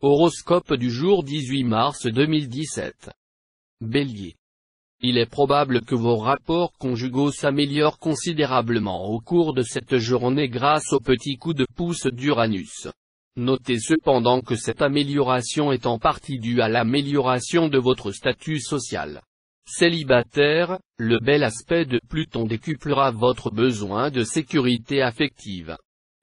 Horoscope du jour 18 mars 2017. Bélier. Il est probable que vos rapports conjugaux s'améliorent considérablement au cours de cette journée grâce au petit coup de pouce d'Uranus. Notez cependant que cette amélioration est en partie due à l'amélioration de votre statut social. Célibataire, le bel aspect de Pluton décuplera votre besoin de sécurité affective.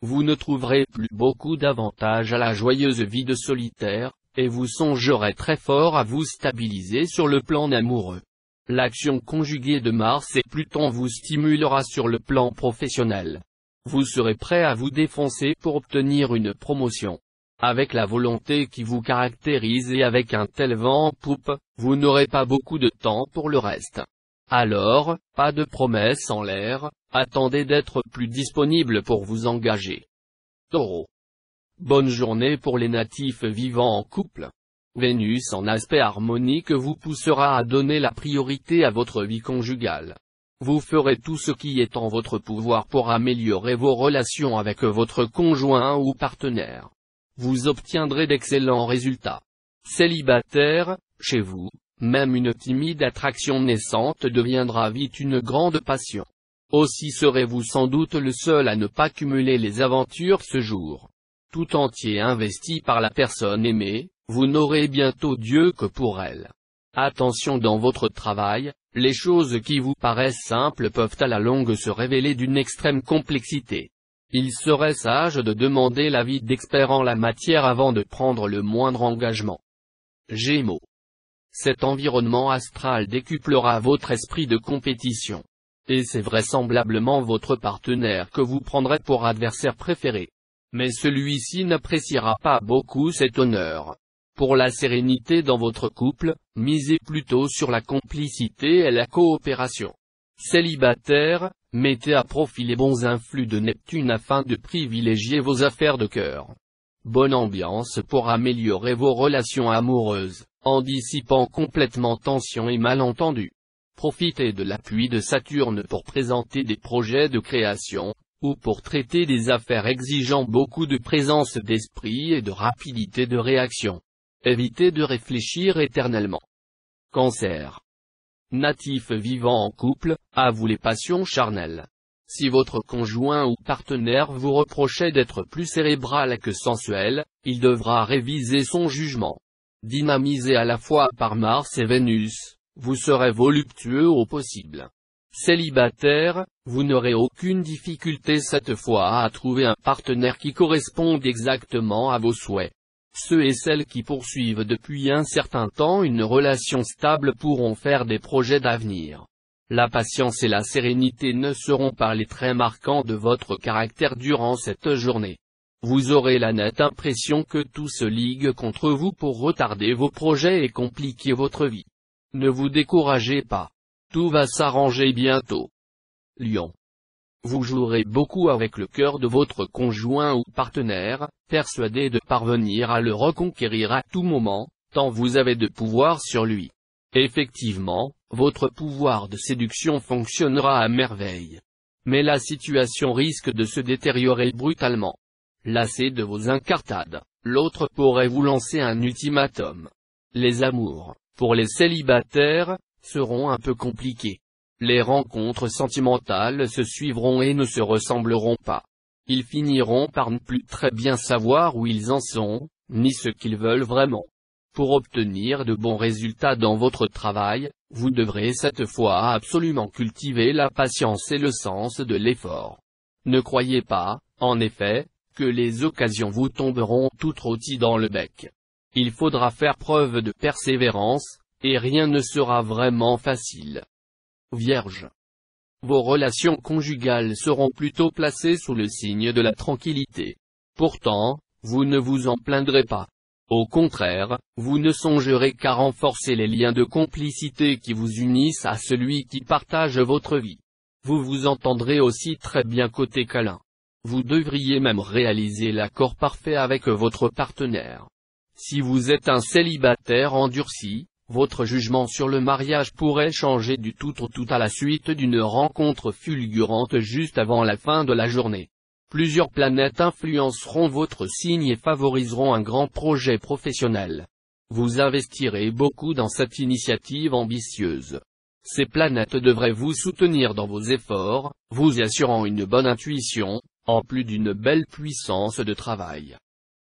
Vous ne trouverez plus beaucoup d'avantages à la joyeuse vie de solitaire, et vous songerez très fort à vous stabiliser sur le plan amoureux. L'action conjuguée de Mars et Pluton vous stimulera sur le plan professionnel. Vous serez prêt à vous défoncer pour obtenir une promotion. Avec la volonté qui vous caractérise et avec un tel vent en poupe, vous n'aurez pas beaucoup de temps pour le reste. Alors, pas de promesses en l'air, attendez d'être plus disponible pour vous engager. Taureau. Bonne journée pour les natifs vivant en couple. Vénus en aspect harmonique vous poussera à donner la priorité à votre vie conjugale. Vous ferez tout ce qui est en votre pouvoir pour améliorer vos relations avec votre conjoint ou partenaire. Vous obtiendrez d'excellents résultats. Célibataire, chez vous, même une timide attraction naissante deviendra vite une grande passion. Aussi serez-vous sans doute le seul à ne pas cumuler les aventures ce jour. Tout entier investi par la personne aimée, vous n'aurez bientôt Dieu que pour elle. Attention dans votre travail, les choses qui vous paraissent simples peuvent à la longue se révéler d'une extrême complexité. Il serait sage de demander l'avis d'experts en la matière avant de prendre le moindre engagement. Gémeaux. Cet environnement astral décuplera votre esprit de compétition. Et c'est vraisemblablement votre partenaire que vous prendrez pour adversaire préféré. Mais celui-ci n'appréciera pas beaucoup cet honneur. Pour la sérénité dans votre couple, misez plutôt sur la complicité et la coopération. Célibataire, mettez à profit les bons influx de Neptune afin de privilégier vos affaires de cœur. Bonne ambiance pour améliorer vos relations amoureuses, en dissipant complètement tensions et malentendus. Profitez de l'appui de Saturne pour présenter des projets de création, ou pour traiter des affaires exigeant beaucoup de présence d'esprit et de rapidité de réaction. Évitez de réfléchir éternellement. Cancer. Natif vivant en couple, à vous les passions charnelles. Si votre conjoint ou partenaire vous reprochait d'être plus cérébral que sensuel, il devra réviser son jugement. Dynamisé à la fois par Mars et Vénus, vous serez voluptueux au possible. Célibataire, vous n'aurez aucune difficulté cette fois à trouver un partenaire qui corresponde exactement à vos souhaits. Ceux et celles qui poursuivent depuis un certain temps une relation stable pourront faire des projets d'avenir. La patience et la sérénité ne seront pas les traits marquants de votre caractère durant cette journée. Vous aurez la nette impression que tout se ligue contre vous pour retarder vos projets et compliquer votre vie. Ne vous découragez pas. Tout va s'arranger bientôt. Lion. Vous jouerez beaucoup avec le cœur de votre conjoint ou partenaire, persuadé de parvenir à le reconquérir à tout moment, tant vous avez de pouvoir sur lui. Effectivement, votre pouvoir de séduction fonctionnera à merveille. Mais la situation risque de se détériorer brutalement. Lassé de vos incartades, l'autre pourrait vous lancer un ultimatum. Les amours, pour les célibataires, seront un peu compliqués. Les rencontres sentimentales se suivront et ne se ressembleront pas. Ils finiront par ne plus très bien savoir où ils en sont, ni ce qu'ils veulent vraiment. Pour obtenir de bons résultats dans votre travail, vous devrez cette fois absolument cultiver la patience et le sens de l'effort. Ne croyez pas, en effet, que les occasions vous tomberont toutes rôties dans le bec. Il faudra faire preuve de persévérance, et rien ne sera vraiment facile. Vierge. Vos relations conjugales seront plutôt placées sous le signe de la tranquillité. Pourtant, vous ne vous en plaindrez pas. Au contraire, vous ne songerez qu'à renforcer les liens de complicité qui vous unissent à celui qui partage votre vie. Vous vous entendrez aussi très bien côté câlin. Vous devriez même réaliser l'accord parfait avec votre partenaire. Si vous êtes un célibataire endurci, votre jugement sur le mariage pourrait changer du tout au tout à la suite d'une rencontre fulgurante juste avant la fin de la journée. Plusieurs planètes influenceront votre signe et favoriseront un grand projet professionnel. Vous investirez beaucoup dans cette initiative ambitieuse. Ces planètes devraient vous soutenir dans vos efforts, vous assurant une bonne intuition, en plus d'une belle puissance de travail.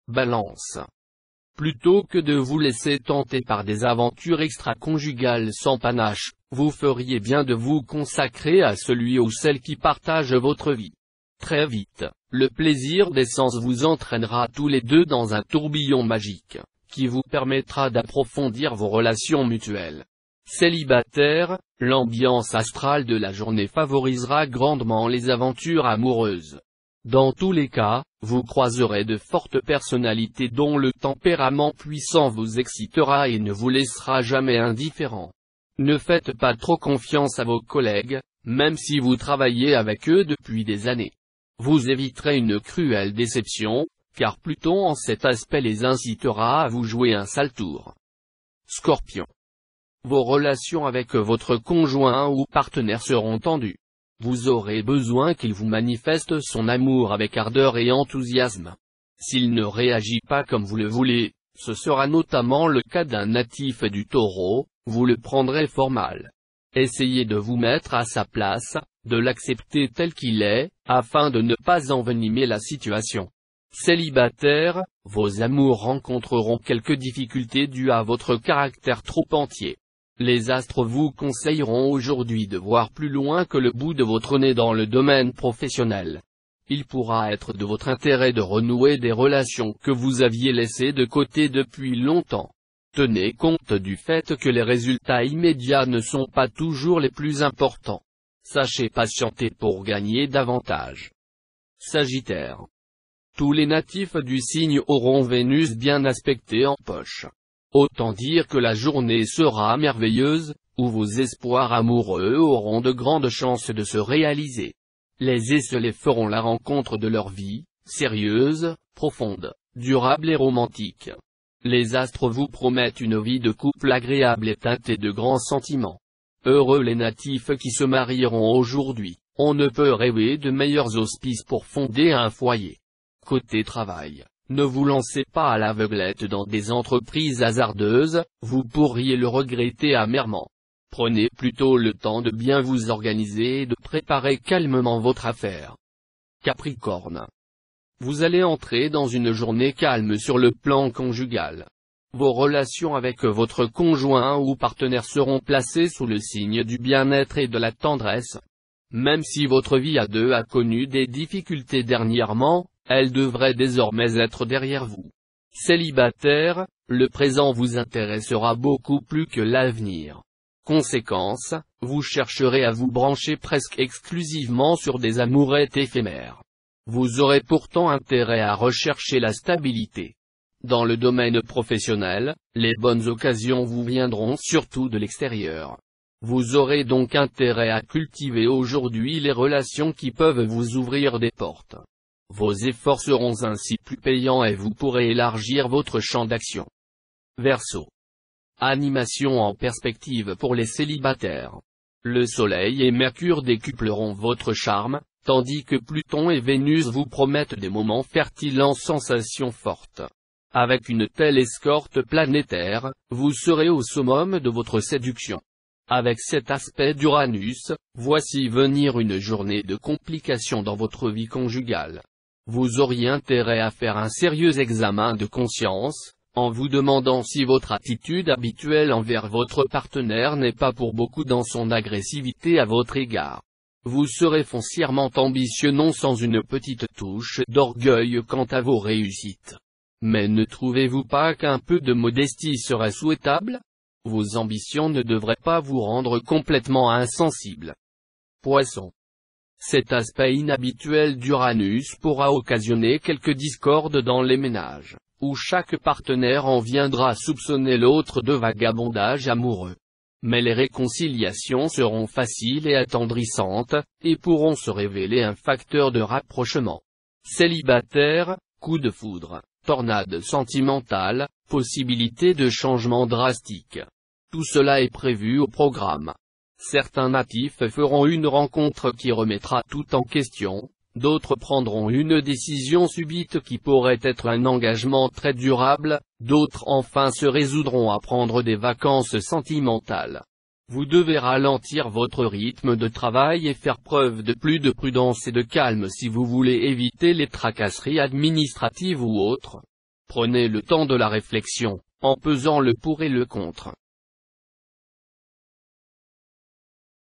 Balance. Plutôt que de vous laisser tenter par des aventures extra-conjugales sans panache, vous feriez bien de vous consacrer à celui ou celle qui partage votre vie. Très vite, le plaisir des sens vous entraînera tous les deux dans un tourbillon magique, qui vous permettra d'approfondir vos relations mutuelles. Célibataire, l'ambiance astrale de la journée favorisera grandement les aventures amoureuses. Dans tous les cas, vous croiserez de fortes personnalités dont le tempérament puissant vous excitera et ne vous laissera jamais indifférent. Ne faites pas trop confiance à vos collègues, même si vous travaillez avec eux depuis des années. Vous éviterez une cruelle déception, car Pluton en cet aspect les incitera à vous jouer un sale tour. Scorpion. Vos relations avec votre conjoint ou partenaire seront tendues. Vous aurez besoin qu'il vous manifeste son amour avec ardeur et enthousiasme. S'il ne réagit pas comme vous le voulez, ce sera notamment le cas d'un natif du Taureau, vous le prendrez fort mal. Essayez de vous mettre à sa place, de l'accepter tel qu'il est, afin de ne pas envenimer la situation. Célibataire, vos amours rencontreront quelques difficultés dues à votre caractère trop entier. Les astres vous conseilleront aujourd'hui de voir plus loin que le bout de votre nez dans le domaine professionnel. Il pourra être de votre intérêt de renouer des relations que vous aviez laissées de côté depuis longtemps. Tenez compte du fait que les résultats immédiats ne sont pas toujours les plus importants. Sachez patienter pour gagner davantage. Sagittaire. Tous les natifs du signe auront Vénus bien aspectée en poche. Autant dire que la journée sera merveilleuse, où vos espoirs amoureux auront de grandes chances de se réaliser. Les esselés feront la rencontre de leur vie, sérieuse, profonde, durable et romantique. Les astres vous promettent une vie de couple agréable et teintée de grands sentiments. Heureux les natifs qui se marieront aujourd'hui, on ne peut rêver de meilleurs auspices pour fonder un foyer. Côté travail, ne vous lancez pas à l'aveuglette dans des entreprises hasardeuses, vous pourriez le regretter amèrement. Prenez plutôt le temps de bien vous organiser et de préparer calmement votre affaire. Capricorne. Vous allez entrer dans une journée calme sur le plan conjugal. Vos relations avec votre conjoint ou partenaire seront placées sous le signe du bien-être et de la tendresse. Même si votre vie à deux a connu des difficultés dernièrement, elle devrait désormais être derrière vous. Célibataire, le présent vous intéressera beaucoup plus que l'avenir. Conséquence, vous chercherez à vous brancher presque exclusivement sur des amourettes éphémères. Vous aurez pourtant intérêt à rechercher la stabilité. Dans le domaine professionnel, les bonnes occasions vous viendront surtout de l'extérieur. Vous aurez donc intérêt à cultiver aujourd'hui les relations qui peuvent vous ouvrir des portes. Vos efforts seront ainsi plus payants et vous pourrez élargir votre champ d'action. Verseau. Animation en perspective pour les célibataires. Le Soleil et Mercure décupleront votre charme, tandis que Pluton et Vénus vous promettent des moments fertiles en sensations fortes. Avec une telle escorte planétaire, vous serez au summum de votre séduction. Avec cet aspect d'Uranus, voici venir une journée de complications dans votre vie conjugale. Vous auriez intérêt à faire un sérieux examen de conscience, en vous demandant si votre attitude habituelle envers votre partenaire n'est pas pour beaucoup dans son agressivité à votre égard. Vous serez foncièrement ambitieux non sans une petite touche d'orgueil quant à vos réussites. Mais ne trouvez-vous pas qu'un peu de modestie serait souhaitable ? Vos ambitions ne devraient pas vous rendre complètement insensible. Poisson. Cet aspect inhabituel d'Uranus pourra occasionner quelques discordes dans les ménages, où chaque partenaire en viendra soupçonner l'autre de vagabondage amoureux. Mais les réconciliations seront faciles et attendrissantes, et pourront se révéler un facteur de rapprochement. Célibataire, coup de foudre, tornade sentimentale, possibilité de changement drastique. Tout cela est prévu au programme. Certains natifs feront une rencontre qui remettra tout en question, D'autres prendront une décision subite qui pourrait être un engagement très durable, d'autres enfin se résoudront à prendre des vacances sentimentales. Vous devez ralentir votre rythme de travail et faire preuve de plus de prudence et de calme si vous voulez éviter les tracasseries administratives ou autres. Prenez le temps de la réflexion, en pesant le pour et le contre.